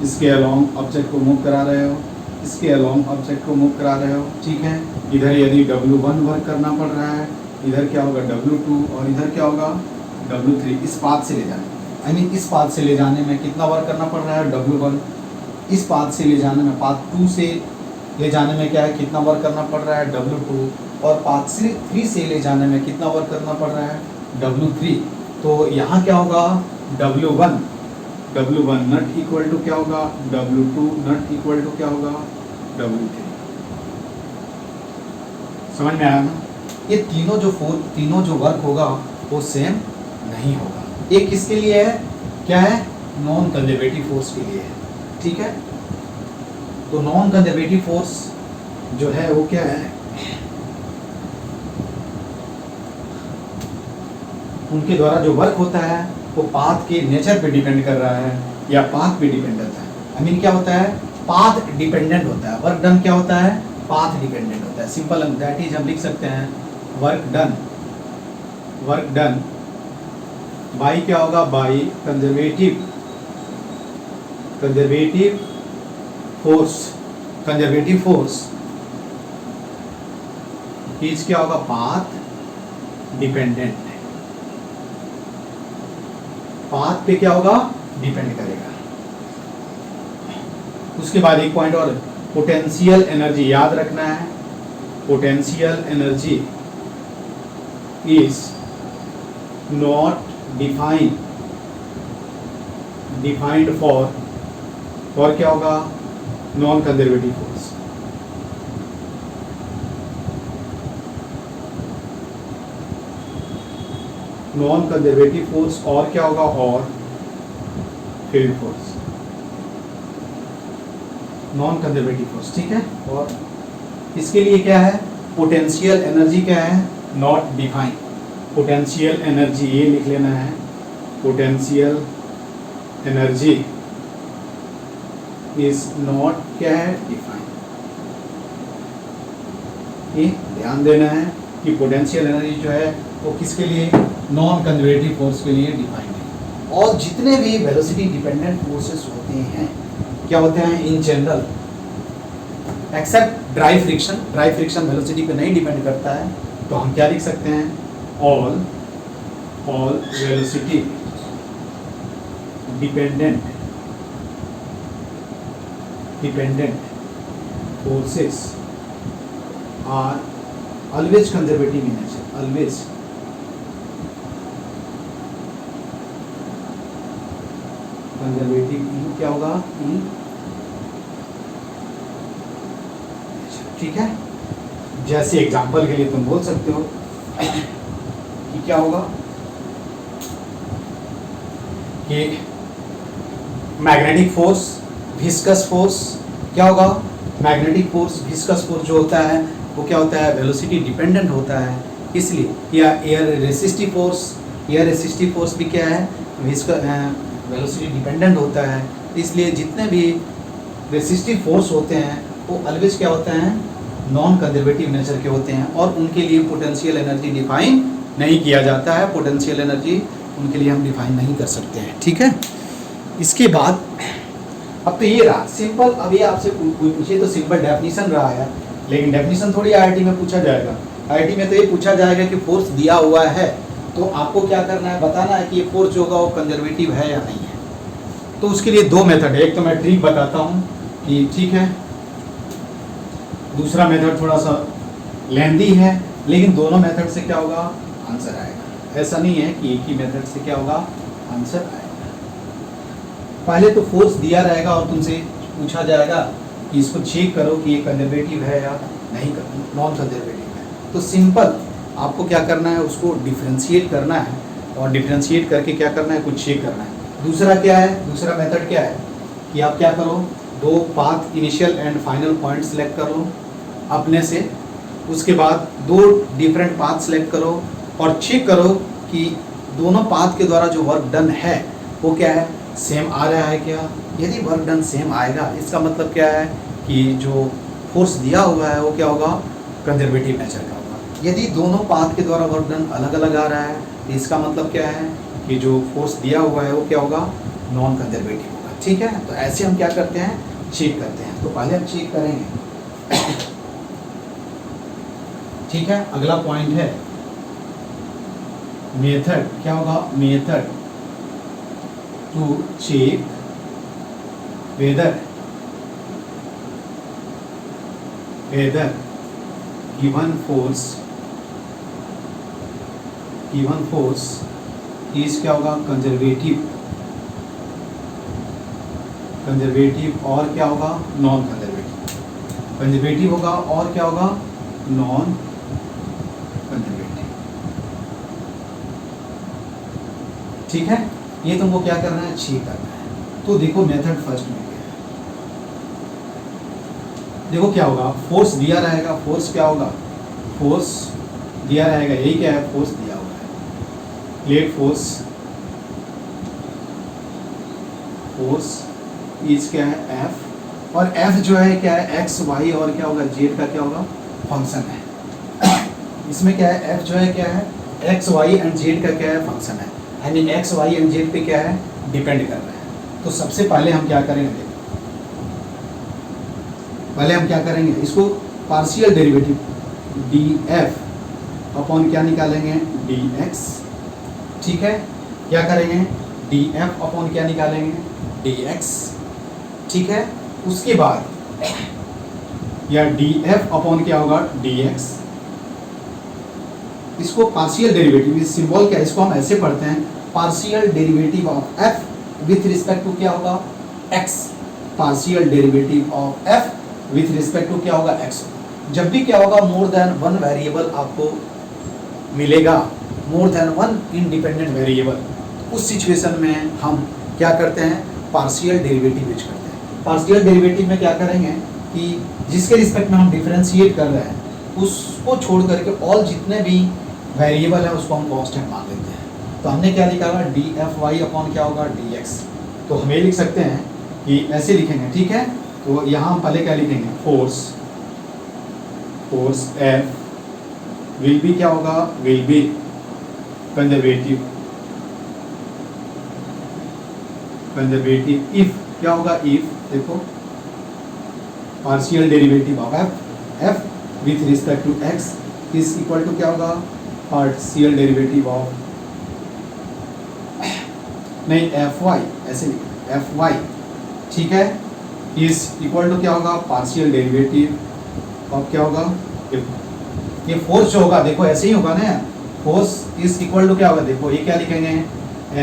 इसके अलोंग ऑब्जेक्ट को मूव करा रहे हो, इसके अलोंग ऑब्जेक्ट को मूव करा रहे हो। ठीक है, इधर यदि W1 वर्क करना पड़ रहा है, इधर क्या होगा W2, और इधर क्या होगा W3। इस पाथ से ले जाने, आई मीन इस पाथ से ले जाने में कितना वर्क करना पड़ रहा है, W1। इस पाथ से ले जाने में, पाथ 2 से ले जाने में क्या है, कितना वर्क करना पड़ रहा है, W2। और पाथ 3 से ले जाने में कितना वर्क करना पड़ रहा है, W3। तो यहाँ क्या होगा, W1 नट इक्वल टू क्या होगा, W2 नट इक्वल टू क्या होगा, W3। समझ में आया ना? ये तीनों जो वर्क होगा वो सेम नहीं होगा। एक किसके लिए है, क्या है, नॉन कंजर्वेटिव फोर्स के लिए है। ठीक है, तो नॉन कंजर्वेटिव फोर्स जो है वो क्या है, उनके द्वारा जो वर्क होता है वो पाथ के नेचर पे डिपेंड कर रहा है या पाथ पे डिपेंड करता है। आई मीन क्या होता है, पाथ डिपेंडेंट होता है। वर्क डन क्या होता है, पाथ डिपेंडेंट होता है। सिंपल दैट इज हम लिख सकते हैं वर्क डन बाई क्या होगा, बाई कंजर्वेटिव फोर्स इज क्या होगा, पाथ डिपेंडेंट। पाथ पे क्या होगा, डिपेंड करेगा। उसके बाद एक पॉइंट और, पोटेंशियल एनर्जी याद रखना है। Potential energy is not defined for क्या होगा, non conservative force. Non conservative force और क्या होगा, और field force, non conservative force. ठीक है, और इसके लिए क्या है, पोटेंशियल एनर्जी क्या है, नॉट डिफाइंड। पोटेंशियल एनर्जी ये लिख लेना है, पोटेंशियल एनर्जी इज नॉट क्या है, डिफाइंड। ये ध्यान देना है कि पोटेंशियल एनर्जी जो है वो किसके लिए, नॉन कंजर्वेटिव फोर्स के लिए डिफाइंड है। और जितने भी वेलोसिटी डिपेंडेंट फोर्सेस होते हैं क्या होते हैं, in general except dry friction velocity पे नहीं डिपेंड करता है। तो हम क्या लिख सकते हैं, all velocity dependent forces are always conservative in nature. Always conservative in क्या होगा, इन। ठीक है, जैसे एग्जांपल के लिए तुम बोल सकते हो कि क्या होगा कि मैग्नेटिक फोर्स, विस्कस फोर्स क्या होगा, मैग्नेटिक फोर्स, विस्कस फोर्स जो होता है वो क्या होता है, वेलोसिटी डिपेंडेंट होता है। इसलिए या एयर रेसिस्टिव फोर्स भी क्या है, वेलोसिटी डिपेंडेंट होता है। इसलिए जितने भी रेसिस्टिव फोर्स होते हैं वो ऑलवेज क्या होते हैं, नॉन कंजर्वेटिव नेचर के होते हैं और उनके लिए पोटेंशियल एनर्जी डिफाइन नहीं किया जाता है। पोटेंशियल एनर्जी उनके लिए हम डिफाइन नहीं कर सकते हैं। ठीक है, इसके बाद अब तो ये रहा सिंपल। अभी आपसे कोई पूछे तो सिंपल डेफिनेशन रहा है, लेकिन डेफिनेशन थोड़ी आईआईटी में पूछा जाएगा। आईआईटी में तो ये पूछा जाएगा कि फोर्स दिया हुआ है तो आपको क्या करना है, बताना है कि ये फोर्स जो होगा वो कंजर्वेटिव है या नहीं है। तो उसके लिए दो मेथड है, एक तो मैं ट्रिक बताता हूँ कि ठीक है, दूसरा मेथड थोड़ा सा लेंदी है, लेकिन दोनों मेथड से क्या होगा, आंसर आएगा। ऐसा नहीं है कि एक ही मेथड से क्या होगा, आंसर आएगा। पहले तो फोर्स दिया रहेगा और तुमसे पूछा जाएगा कि इसको चेक करो कि ये कंजर्वेटिव है या नहीं, नॉन कंजर्वेटिव है। तो सिंपल आपको क्या करना है, उसको डिफरेंशिएट करना है, और डिफरेंशिएट करके क्या करना है, कुछ चेक करना है। दूसरा क्या है, दूसरा मेथड क्या है कि आप क्या करो, दो path initial and final point select कर लो अपने से, उसके बाद दो डिफरेंट पाथ सेलेक्ट करो और चेक करो कि दोनों पाथ के द्वारा जो वर्क डन है वो क्या है, सेम आ रहा है क्या। यदि वर्क डन सेम आएगा, इसका मतलब क्या है कि जो फोर्स दिया हुआ है वो क्या होगा, कंजर्वेटिव नेचर का होगा। यदि दोनों पाथ के द्वारा वर्क डन अलग अलग आ रहा है, तो इसका मतलब क्या है कि जो फोर्स दिया हुआ है वो क्या होगा, नॉन कंजर्वेटिव होगा। ठीक है, तो ऐसे हम क्या करते हैं, चेक करते हैं। तो पहले हम चेक करेंगे। ठीक है, अगला पॉइंट है मेथड, क्या होगा, method to check whether given force is क्या होगा, कंजर्वेटिव और क्या होगा, नॉन कंजर्वेटिव। कंजर्वेटिव होगा और क्या होगा, नॉन कंजर्वेटिव। ठीक है, ये तुमको क्या करना है, चेक करना है। तो देखो मेथड फर्स्ट में क्या है, देखो क्या होगा, फोर्स दिया रहेगा, फोर्स क्या होगा, फोर्स दिया रहेगा, यही क्या है, फोर्स दिया हुआ है, प्लेट फोर्स इज क्या है, एफ, और एफ जो है क्या है, एक्स वाई और क्या होगा, जेड का क्या होगा, फंक्शन है। इसमें क्या है, एफ जो है क्या है, एक्स वाई एंड जेड का क्या है, फंक्शन है, यानी एक्स वाई एंड जेड पे क्या है, डिपेंड कर रहा है। तो सबसे पहले हम क्या करेंगे, पहले हम क्या करेंगे, इसको partial derivative D F upon क्या निकालेंगे, डी एक्स। ठीक है, क्या करेंगे, डी एफ अपॉन क्या निकालेंगे, डी एक्स। ठीक है, उसके बाद या डी एफ अपॉन क्या होगा, डी एक्स। इसको पार्शियल डेरिवेटिव, इस सिंबल क्या, इसको हम ऐसे पढ़ते हैं, partial derivative of F with respect to क्या होगा, X. Partial derivative of F with respect to क्या होगा, एक्स। जब भी क्या होगा, मोर देन वन वेरिएबल आपको मिलेगा, more than one independent variable, उस सिचुएशन में हम क्या करते हैं, पार्शियल डेरिवेटिव यूज करते हैं। पार्शियल डेरिवेटिव में क्या करेंगे कि जिसके रिस्पेक्ट में हम डिफरेंशिएट कर रहे हैं उसको छोड़ करके ऑल जितने भी वेरिएबल है उसको हम कांस्टेंट मान लेते हैं। तो हमने क्या लिखा है, डी एफ वाई अपॉन क्या होगा, डी एक्स। तो हम ये लिख सकते हैं कि ऐसे लिखेंगे। ठीक है, तो यहाँ हम पहले क्या लिखेंगे, फोर्स एफ विल बी क्या होगा, विल बी कंजर्वेटिव इफ क्या होगा, इफ देखो partial derivative of F with respect to X is equal to क्या होगा, पार्शियल डेरिवेटिव ऑफ, नहीं एफ वाई, ऐसे लिखें एफ वाई। ठीक है, इज इक्वल टू क्या होगा, पार्शियल डेरिवेटिव ऑफ क्या होगा, ये फोर्स जो होगा, देखो ऐसे ही होगा ना, फोर्स इज इक्वल टू क्या होगा, देखो ये क्या लिखेंगे,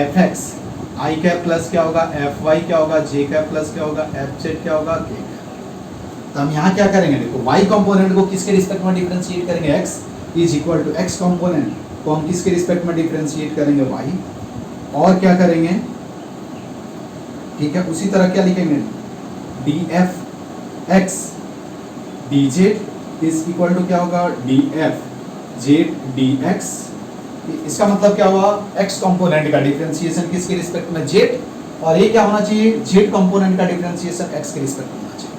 एफ एक्स आई कैप प्लस क्या होगा, एफ वाई क्या होगा, जे कैप प्लस क्या होगा, एफ जेड क्या होगा, के कैप। तो हम यहाँ क्या करेंगे, देखो वाई कंपोनेंट को किसके रिस्पेक्ट में डिफरेंशिएट करेंगे, X is equal to X component को हम किसके रिस्पेक्ट में डिफरेंशिएट करेंगे, वाई। और क्या करेंगे, ठीक है, उसी तरह क्या लिखेंगे, D F X D Z is equal to क्या होगा, D F Z D X. इसका मतलब क्या हुआ, एक्स कंपोनेंट का डिफरेंशिएशन किसके रिस्पेक्ट में, जेड, और ये क्या होना चाहिए, जेड कंपोनेंट का डिफरेंशिएशन एक्स के रिस्पेक्ट में होना चाहिए।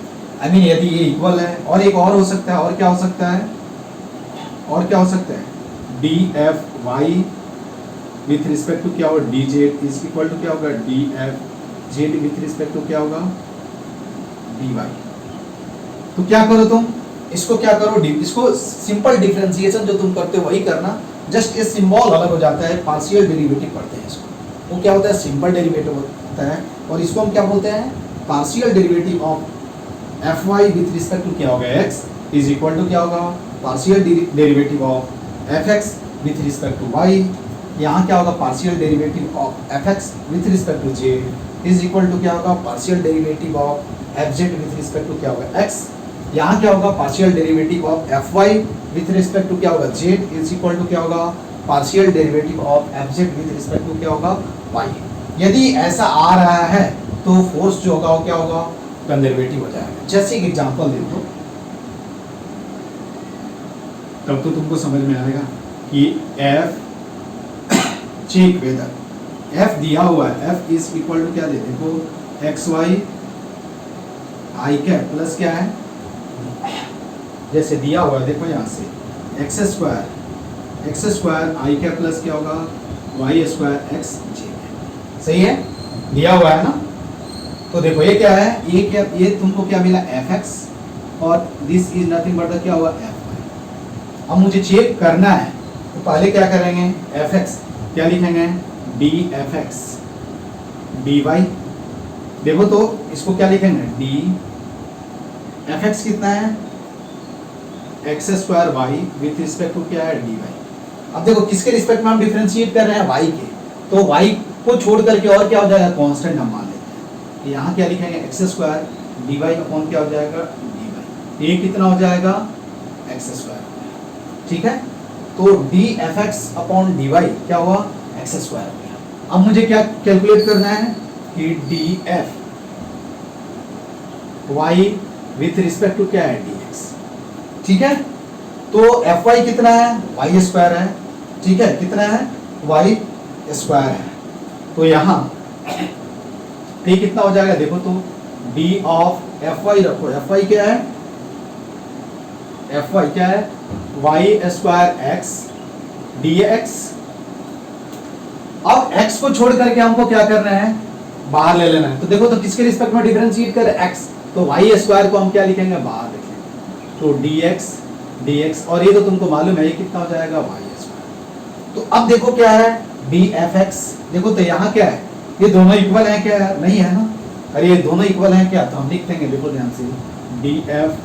आई मीन यदि ये इक्वल है, और एक और हो सकता है, और क्या हो सकता है, और क्या हो सकता है, D F Y with respect to क्या होगा, D Z is equal to क्या होगा, D F Z with respect to क्या होगा, डी वाई। तो क्या करो तुम, इसको क्या करो, इसको सिंपल डिफरेंशिएशन जो तुम करते हो वही करना, जस्ट ये सिंबल अलग हो जाता है, पार्शियल डेरिवेटिव पढ़ते हैं इसको। वो क्या होता है, सिंपल डेरिवेटिव होता है, और इसको हम क्या बोलते हैं, partial derivative of F Y with respect to क्या होगा एक्स इज इक्वल टू क्या होगा partial derivative of F X with respect to Y. यहाँ क्या होगा partial derivative of F X with respect to J is equal to क्या होगा partial derivative of F Z with respect to क्या होगा X. यहाँ क्या होगा partial derivative of F Y with respect to क्या होगा जेड इज इक्वल टू क्या होगा partial derivative of F Z with respect to क्या होगा वाई। यदि ऐसा आ रहा है तो फोर्स जो होगा वो क्या होगा कंजर्वेटिव हो जाएगा। जैसे एक एग्जांपल दे दो तब तो तुमको समझ में आएगा कि एफ चेक वेदर एफ दिया हुआ है एफ इज इक्वल टू क्या दे देखो एक्स वाई आई कैप प्लस क्या है जैसे दिया हुआ है देखो यहाँ से एक्स स्क्वायर आई कैप प्लस क्या होगा वाई स्क्वायर एक्स जे। सही है दिया हुआ है ना। तो देखो ये क्या है ये क्या ये तुमको क्या मिला एफ एक्स और this is nothing but the क्या हुआ एफ वाई। अब मुझे चेक करना है तो पहले क्या करेंगे एफ एक्स क्या लिखेंगे D F X D Y. देखो तो इसको क्या लिखेंगे डी एफ एक्स कितना है X square Y with respect to क्या है डी वाई। अब देखो किसके रिस्पेक्ट में हम डिफरेंशिएट कर रहे हैं वाई के, तो वाई को छोड़ करके और क्या हो जाएगा कांस्टेंट हम मान लेते हैं। यहाँ क्या लिखेंगे X square D Y upon क्या हो जाएगा डी वाई। ये कितना हो जाएगा एक्स स्क्वायर। ठीक है तो D F X upon D Y क्या हुआ एक्स स्क्वायर हो गया। अब मुझे क्या कैलकुलेट करना है कि D F Y with respect to क्या है डी एक्स। ठीक है तो एफ वाई कितना है वाई स्क्वायर है। ठीक है कितना है वाई स्क्वायर है। तो यहाँ ये कितना हो जाएगा देखो तो डी ऑफ एफ वाई रखो एफ वाई क्या है एफ वाई क्या है Y square X D X. अब x को छोड़ करके हमको क्या करना है बाहर ले लेना है। तो देखो तो किसके रिस्पेक्ट में डिफरेंशिएट कर x तो वाई स्क्वायर को हम क्या लिखेंगे बाहर लिखेंगे तो dx और ये तो तुमको मालूम है ये कितना हो जाएगा वाई स्क्वायर। तो अब देखो क्या है डी एफ एक्स। देखो तो यहाँ क्या है ये दोनों इक्वल है क्या नहीं है ना। अरे ये दोनों इक्वल है क्या तो हम लिख देंगे देखो ध्यान से D F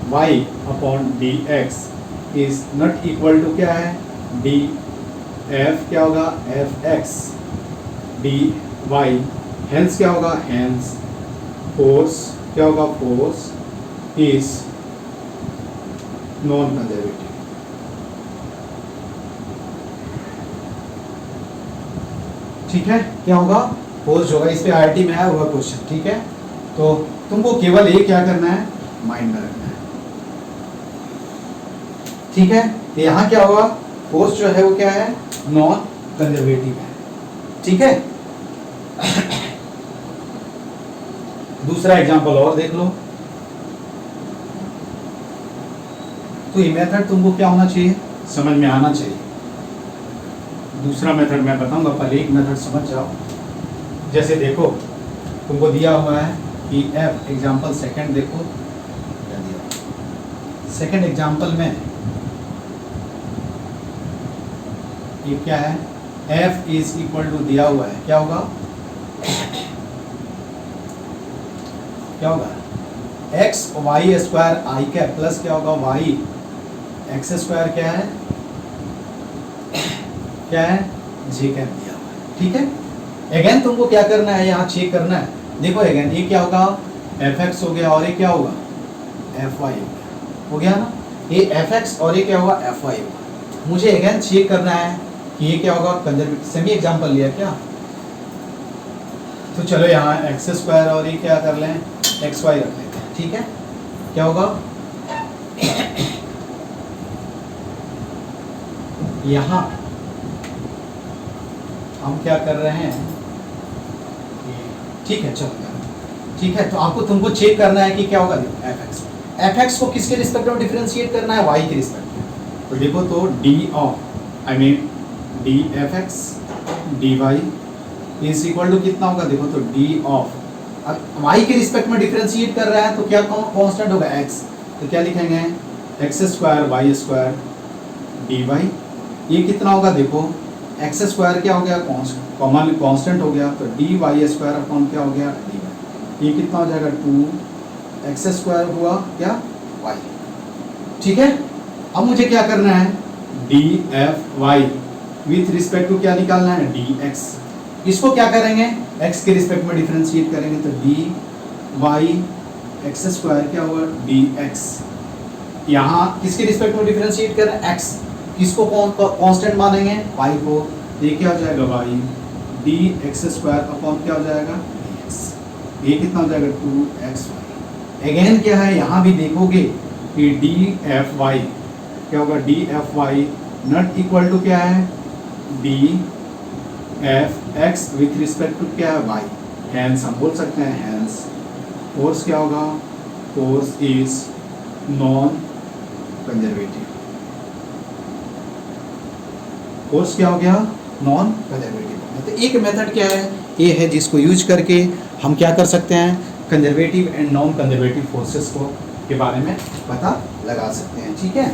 Y upon D X is not equal to क्या है डी एफ क्या होगा F X D Y. Hence क्या होगा हेंस फोर्स क्या होगा फोर्स इज नॉन कंजर्वेटिव। ठीक है क्या होगा फोर्स होगा। इस पे आईआईटी में आया हुआ क्वेश्चन। ठीक है तो तुमको केवल ये क्या करना है माइंड में रखना है। ठीक है तो यहाँ क्या होगा फोर्स जो है वो क्या है नॉन कंजर्वेटिव है। ठीक है दूसरा एग्जांपल और देख लो। तो ये मेथड तुमको क्या होना चाहिए समझ में आना चाहिए। दूसरा मेथड मैं बताऊंगा पहले एक मेथड समझ जाओ। जैसे देखो तुमको दिया हुआ है कि f एग्जांपल सेकंड देखो क्या दिया सेकंड एग्जांपल में ये क्या है f इज इक्वल टू दिया हुआ है क्या होगा क्या होगा एक्स वाई स्क्वायर आई कैप प्लस क्या होगा वाई एक्स स्क्वायर क्या है जे कैप दिया हुआ है। ठीक है अगेन तुमको क्या करना है यहाँ चेक करना है। देखो अगेन ये क्या होगा एफ एक्स हो गया और ये क्या होगा एफ वाई हो गया ना। ये एफ एक्स और ये क्या होगा एफ वाई होगा। मुझे अगेन चेक करना है कि ये क्या होगा कंजर्वेटिव। सेमी एग्जांपल लिया क्या तो चलो यहाँ एक्स स्क्वायर और ये क्या कर लें एक्स वाई रख लेते हैं। ठीक है क्या होगा यहाँ हम क्या कर रहे हैं ठीक है चलो ठीक है। तो आपको तुमको चेक करना है कि क्या होगा एफ एक्स को किसके रिस्पेक्ट में डिफरेंशिएट करना है वाई के रिस्पेक्ट में। तो देखो तो D of I mean D F X D Y is equal to कितना होगा देखो तो डी ऑफ अब वाई के रिस्पेक्ट में डिफरेंशिएट कर रहा है तो क्या कांस्टेंट होगा एक्स। तो क्या लिखेंगे X square Y square D Y. ये कितना होगा देखो एक्स स्क्वायर क्या हो गया कॉमन कांस्टेंट हो गया, तो डी वाई स्क्वायर अपॉन क्या हो गया डी वाई। ये कितना हो जाएगा 2x स्क्वायर हुआ क्या y। ठीक है, अब मुझे क्या करना है D F Y with respect to क्या निकालना है डी एक्स। इसको क्या करेंगे x के रिस्पेक्ट में डिफरेंशिएट करेंगे, तो डी वाई एक्स स्क्वायर क्या होगा डी एक्स। यहाँ किसके रिस्पेक्ट में डिफरेंशिएट कर रहे हैं x, किसको कांस्टेंट मानेंगे y को, ये क्या हो जाएगा y D x square upon क्या हो जाएगा dx। ये कितना हो जाएगा 2xy। अगेन क्या है यहाँ भी देखोगे कि डी एफ वाई क्या होगा D F Y not equal to क्या है D F X with respect to क्या है वाई। हैंस हम बोल सकते हैं हैंस फोर्स क्या होगा, force is non conservative. Force क्या हो गया नॉन कंजर्वेटिव। तो एक मेथड क्या है ये है जिसको यूज करके हम क्या कर सकते हैं conservative and non conservative forces को के बारे में पता लगा सकते हैं। ठीक है,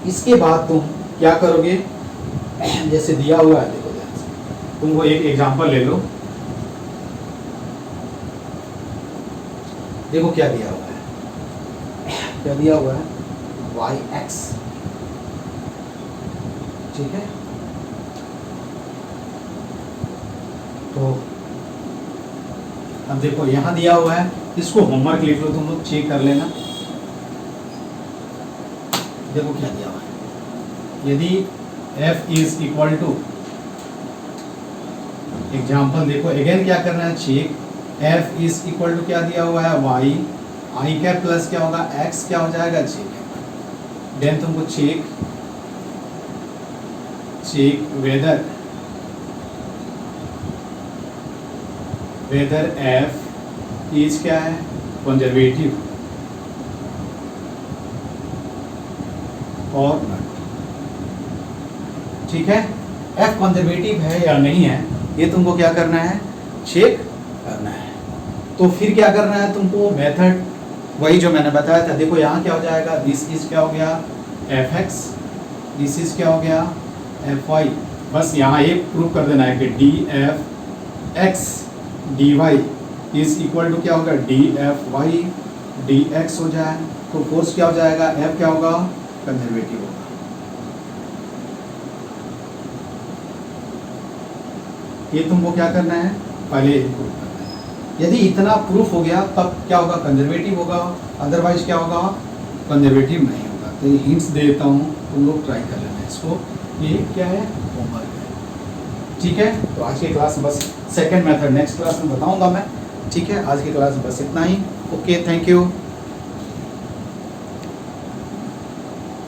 इसके बाद तुम क्या करोगे, जैसे दिया हुआ है देखो ध्यान से, तुमको एक एग्जांपल ले लो। देखो क्या दिया हुआ है, क्या दिया हुआ है वाई एक्स। ठीक है, तो अब देखो यहां दिया हुआ है, इसको होमवर्क लिख लो तुम लोग, चेक कर लेना। देखो क्या दिया हुआ है, यदि f is equal to example देखो अगेन क्या करना है check, f is equal to क्या दिया हुआ है y आई कैप प्लस क्या होगा x क्या हो जाएगा j कैप। देन तुमको चेक वेदर f इज क्या है कंजर्वेटिव और नॉट। ठीक है, f कंजर्वेटिव है या नहीं है ये तुमको क्या करना है चेक करना है। तो फिर क्या करना है तुमको मेथड वही जो मैंने बताया था। देखो यहाँ क्या हो जाएगा, दिस इज क्या हो गया fx, दिस इज क्या हो गया fy। बस यहाँ एक प्रूव कर देना है कि df(x) dy is equal to क्या होगा dfy dx हो जाए, तो फोर्स क्या हो जाएगा f क्या होगा कंजर्वेटिव होगा। ये तुमको क्या करना है पहले प्रूफ करना है। यदि इतना प्रूफ हो गया तब क्या होगा कंजर्वेटिव होगा, अदरवाइज क्या होगा कंजर्वेटिव नहीं होगा। तो ये हिंट्स दे देता हूँ, तुम लोग ट्राई कर लेना इसको। ये क्या है होमवर्क है। ठीक है, तो आज की क्लास में बस सेकंड मेथड नेक्स्ट क्लास में बताऊंगा मैं। ठीक है, आज की क्लास में बस इतना ही। Okay, thank you.